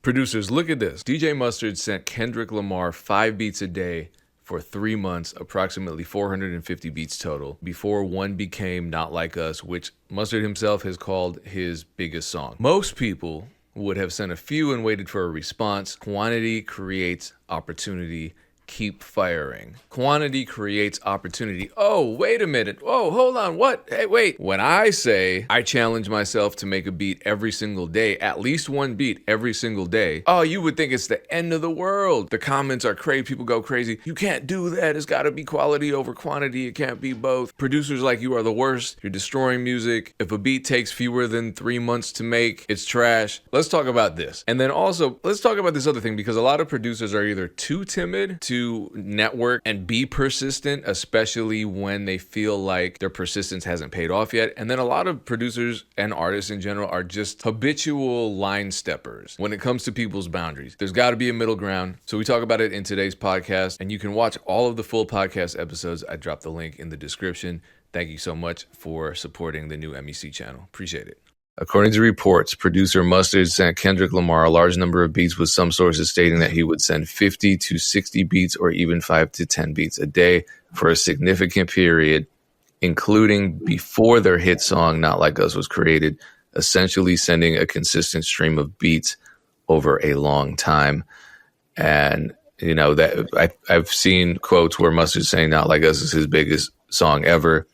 Producers, look at this. DJ Mustard sent Kendrick Lamar 5 beats a day for 3 months, approximately 450 beats total, before one became Not Like Us, which Mustard himself has called his biggest song. Most people would have sent a few and waited for a response. Quantity creates opportunity. Keep firing. Quantity creates opportunity. Oh, wait a minute. Oh, hold on. What? Hey, wait. When I say I challenge myself to make a beat every single day, at least one beat every single day, oh, you would think it's the end of the world. The comments are crazy. People go crazy. You can't do that. It's got to be quality over quantity. It can't be both. Producers like you are the worst. You're destroying music. If a beat takes fewer than 3 months to make, it's trash. Let's talk about this. And then also, let's talk about this other thing, because a lot of producers are either too timid to network and be persistent, especially when they feel like their persistence hasn't paid off yet. And then a lot of producers and artists in general are just habitual line steppers when it comes to people's boundaries. There's got to be a middle ground. So we talk about it in today's podcast, and you can watch all of the full podcast episodes. I dropped the link in the description. Thank you so much for supporting the new MEC channel. Appreciate it. According to reports, producer Mustard sent Kendrick Lamar a large number of beats, with some sources stating that he would send 50 to 60 beats or even 5 to 10 beats a day for a significant period, including before their hit song Not Like Us was created, essentially sending a consistent stream of beats over a long time. And, you know, that I've seen quotes where Mustard's saying Not Like Us is his biggest song ever.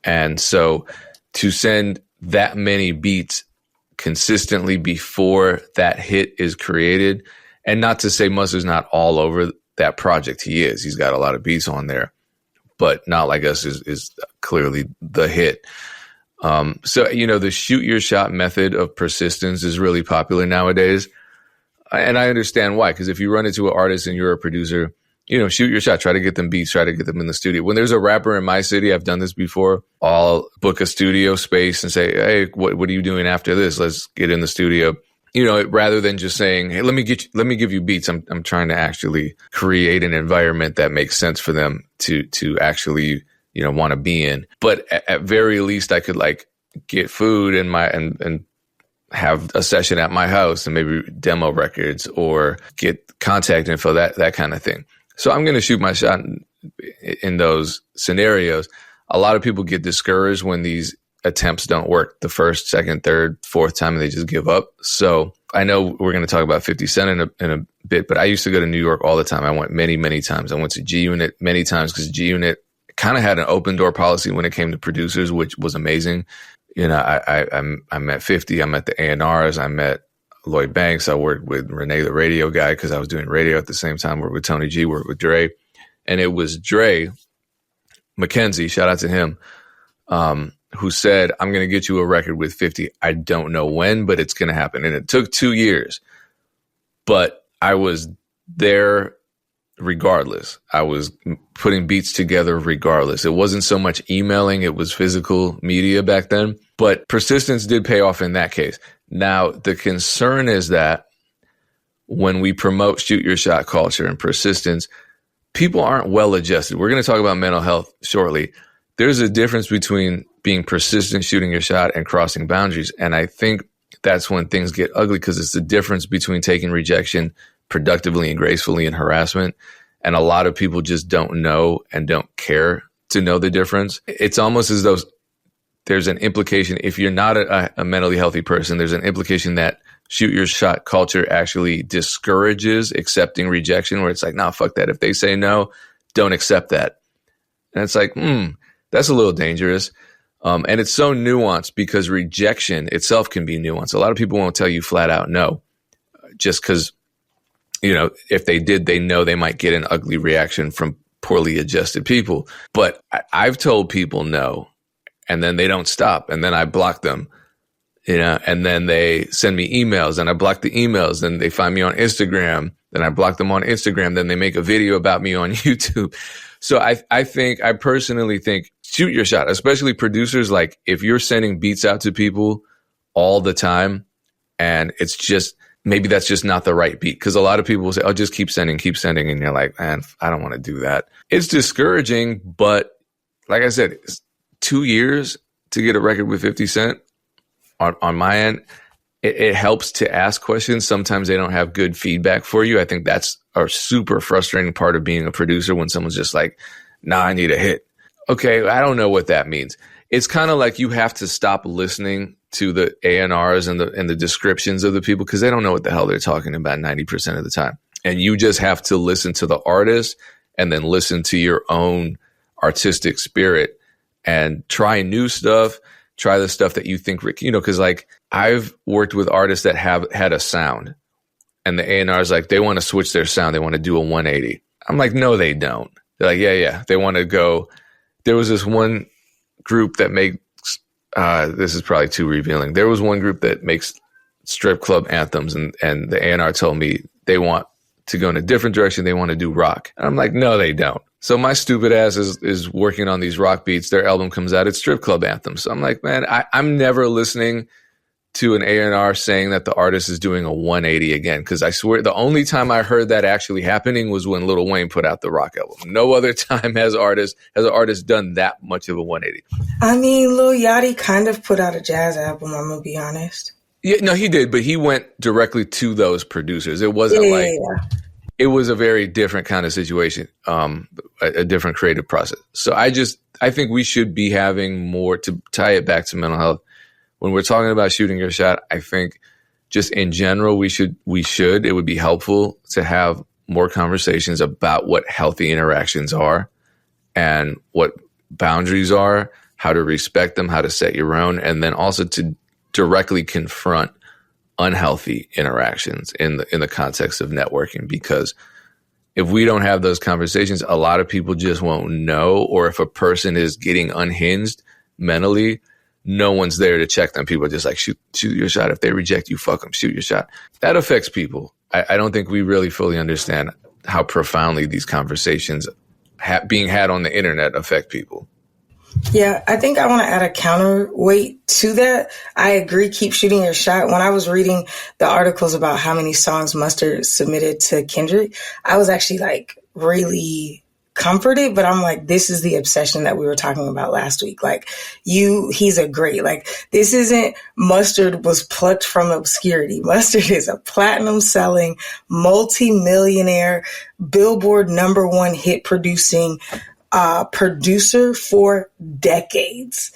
And so to send that many beats consistently before that hit is created, and not to say Mustard's not all over that project. He is. He's got a lot of beats on there, but Not Like Us is clearly the hit. So, you know, the shoot your shot method of persistence is really popular nowadays. And I understand why, because if you run into an artist and you're a producer, you know, shoot your shot, try to get them beats, try to get them in the studio. When there's a rapper in my city, I've done this before, I'll book a studio space and say, hey, what are you doing after this? Let's get in the studio. You know, rather than just saying, hey, let me give you beats. I'm trying to actually create an environment that makes sense for them to actually, you know, want to be in. But at very least, I could like get food and have a session at my house and maybe demo records or get contact info, that kind of thing. So I'm going to shoot my shot in those scenarios. A lot of people get discouraged when these attempts don't work the first, second, third, fourth time, and they just give up. So I know we're going to talk about 50 Cent in a bit, but I used to go to New York all the time. I went many, many times. I went to G-Unit many times because G-Unit kind of had an open door policy when it came to producers, which was amazing. You know, I met 50. I met the A&Rs. I met Lloyd Banks. I worked with Renee, the radio guy, because I was doing radio at the same time. Worked with Tony G, worked with Dre. And it was Dre McKenzie, shout out to him, who said, I'm going to get you a record with 50. I don't know when, but it's going to happen. And it took 2 years. But I was there regardless. I was putting beats together regardless. It wasn't so much emailing, it was physical media back then. But persistence did pay off in that case. Now, the concern is that when we promote shoot your shot culture and persistence, people aren't well adjusted. We're going to talk about mental health shortly. There's a difference between being persistent, shooting your shot, and crossing boundaries. And I think that's when things get ugly, because it's the difference between taking rejection productively and gracefully and harassment. And a lot of people just don't know and don't care to know the difference. It's almost as though there's an implication, if you're not a mentally healthy person, there's an implication that shoot your shot culture actually discourages accepting rejection, where it's like, nah, fuck that. If they say no, don't accept that. And it's like, that's a little dangerous. And it's so nuanced, because rejection itself can be nuanced. A lot of people won't tell you flat out no, just because, you know, if they did, they know they might get an ugly reaction from poorly adjusted people. But I've told people no, and then they don't stop. And then I block them, you know, and then they send me emails and I block the emails. Then they find me on Instagram. Then I block them on Instagram. Then they make a video about me on YouTube. So I personally think shoot your shot, especially producers. Like, if you're sending beats out to people all the time and it's just, maybe that's just not the right beat. Because a lot of people will say, oh, just keep sending. And you're like, man, I don't want to do that. It's discouraging. But like I said, it's 2 years to get a record with 50 Cent on my end. it helps to ask questions. Sometimes they don't have good feedback for you. I think that's a super frustrating part of being a producer when someone's just like, nah, I need a hit. Okay, I don't know what that means. It's kind of like you have to stop listening to the A&Rs and the descriptions of the people because they don't know what the hell they're talking about 90% of the time. And you just have to listen to the artist and then listen to your own artistic spirit and try new stuff, try the stuff that you think, because like I've worked with artists that have had a sound and the A&R is like, they want to switch their sound. They want to do a 180. I'm like, no, they don't. They're like, yeah. They want to go. There was this one group that makes, this is probably too revealing. There was one group that makes strip club anthems and the A&R told me they want to go in a different direction. They want to do rock. And I'm like, no, they don't. So my stupid ass is working on these rock beats. Their album comes out. It's strip club anthems. So I'm like, man, I'm never listening to an A&R saying that the artist is doing a 180 again. Because I swear the only time I heard that actually happening was when Lil Wayne put out the rock album. No other time has an artist done that much of a 180. I mean, Lil Yachty kind of put out a jazz album, I'm going to be honest. Yeah, no, he did, but he went directly to those producers. It wasn't it was a very different kind of situation, a different creative process. So I think we should be having more, to tie it back to mental health. When we're talking about shooting your shot, I think just in general, it would be helpful to have more conversations about what healthy interactions are and what boundaries are, how to respect them, how to set your own, and then also to directly confront unhealthy interactions in the context of networking. Because if we don't have those conversations, a lot of people just won't know. Or if a person is getting unhinged mentally, no one's there to check them. People are just like, shoot your shot. If they reject you, fuck them, shoot your shot. That affects people. I don't think we really fully understand how profoundly these conversations being had on the internet affect people. Yeah, I think I want to add a counterweight to that. I agree, keep shooting your shot. When I was reading the articles about how many songs Mustard submitted to Kendrick, I was actually like really comforted, but I'm like, this is the obsession that we were talking about last week. Like he's a great, like, this isn't Mustard was plucked from obscurity. Mustard is a platinum selling, multi-millionaire, Billboard #1 hit producing producer for decades.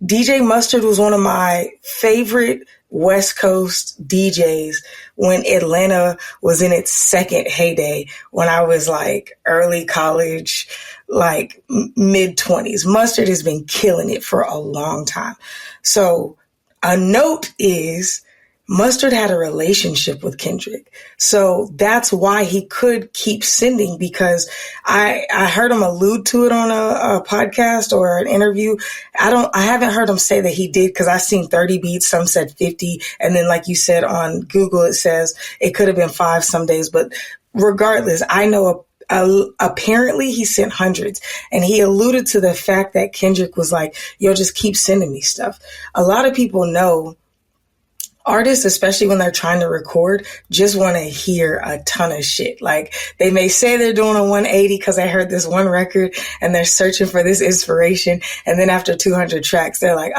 DJ Mustard was one of my favorite West Coast DJs when Atlanta was in its second heyday, when I was like early college, like mid-20s. Mustard has been killing it for a long time. So a note is Mustard had a relationship with Kendrick. So that's why he could keep sending, because I heard him allude to it on a podcast or an interview. I haven't heard him say that he did, because I've seen 30 beats. Some said 50. And then like you said on Google, it says it could have been 5 some days. But regardless, I know apparently he sent hundreds, and he alluded to the fact that Kendrick was like, yo, just keep sending me stuff. A lot of people know artists, especially when they're trying to record, just want to hear a ton of shit. Like, they may say they're doing a 180 because they heard this one record and they're searching for this inspiration. And then after 200 tracks, they're like,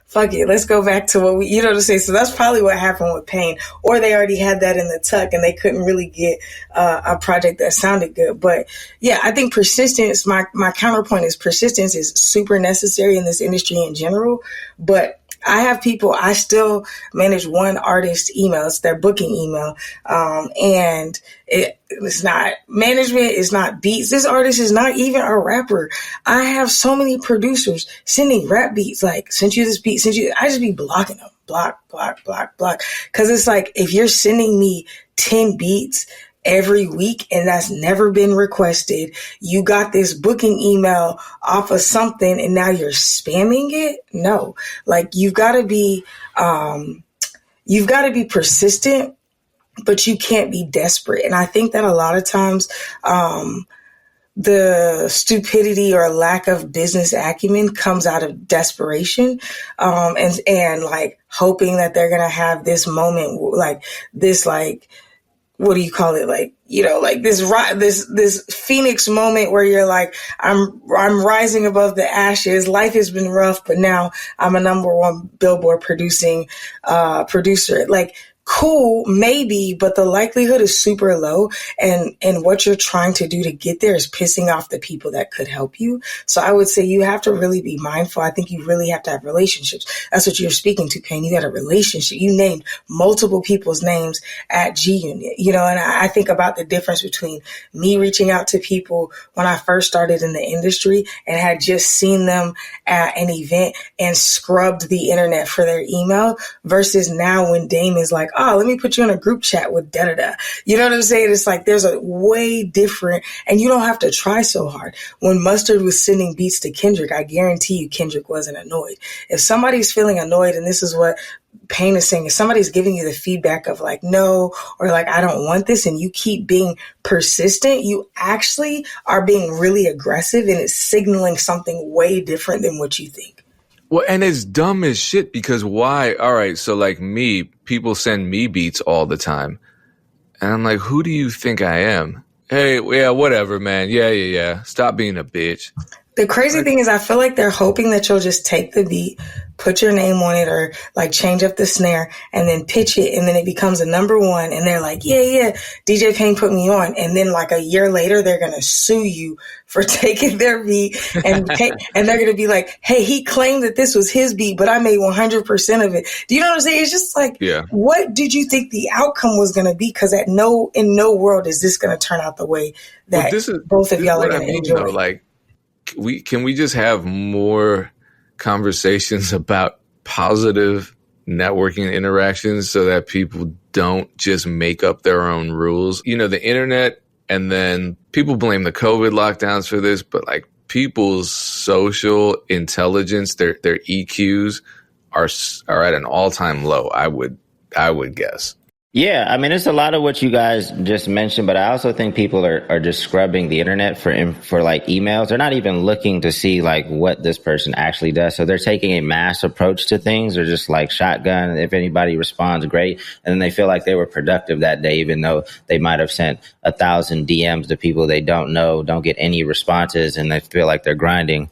fuck it, let's go back to what you know what I'm saying? So that's probably what happened with Pain. Or they already had that in the tuck and they couldn't really get a project that sounded good. But yeah, I think persistence, my counterpoint is persistence is super necessary in this industry in general. But I have people, I still manage one artist email. It's their booking email. And it's not management. It's not beats. This artist is not even a rapper. I have so many producers sending rap beats. Like, sent you this beat, I just be blocking them. Block. Cause it's like, if you're sending me 10 beats every week and that's never been requested, you got this booking email off of something and now you're spamming it. No, like you've got to be persistent, but you can't be desperate. And I think that a lot of times, the stupidity or lack of business acumen comes out of desperation, and like hoping that they're going to have this moment, like this, like, what do you call it? Like, like this Phoenix moment where you're like, I'm rising above the ashes. Life has been rough, but now I'm a number one Billboard producer. Like, cool, maybe, but the likelihood is super low. And what you're trying to do to get there is pissing off the people that could help you. So I would say you have to really be mindful. I think you really have to have relationships. That's what you're speaking to, Payne. You got a relationship. You named multiple people's names at G Unit, and I think about the difference between me reaching out to people when I first started in the industry and had just seen them at an event and scrubbed the internet for their email versus now when Dame is like, oh, let me put you in a group chat with da-da-da. You know what I'm saying? It's like there's a way different, and you don't have to try so hard. When Mustard was sending beats to Kendrick, I guarantee you Kendrick wasn't annoyed. If somebody's feeling annoyed, and this is what Payne is saying, if somebody's giving you the feedback of like, no, or like, I don't want this, and you keep being persistent, you actually are being really aggressive, and it's signaling something way different than what you think. Well, and it's dumb as shit because why? All right, so like me, people send me beats all the time. And I'm like, who do you think I am? Hey, yeah, whatever, man. Yeah. Stop being a bitch. The crazy thing is I feel like they're hoping that you'll just take the beat, put your name on it, or like change up the snare and then pitch it. And then it becomes a number one. And they're like, yeah, DJ Payne put me on. And then like a year later, they're going to sue you for taking their beat and they're going to be like, hey, he claimed that this was his beat, but I made 100% of it. Do you know what I'm saying? It's just like, What did you think the outcome was going to be? Because in no world is this going to turn out the way that both of y'all are going to enjoy. Though, like, can we just have more conversations about positive networking interactions so that people don't just make up their own rules? The internet, and then people blame the COVID lockdowns for this, but like people's social intelligence, their EQs are at an all-time low, I would guess. Yeah, I mean, it's a lot of what you guys just mentioned, but I also think people are just scrubbing the internet for like emails. They're not even looking to see like what this person actually does. So they're taking a mass approach to things. They're just like shotgun. If anybody responds, great. And then they feel like they were productive that day, even though they might have sent 1,000 DMs to people they don't know, don't get any responses, and they feel like they're grinding.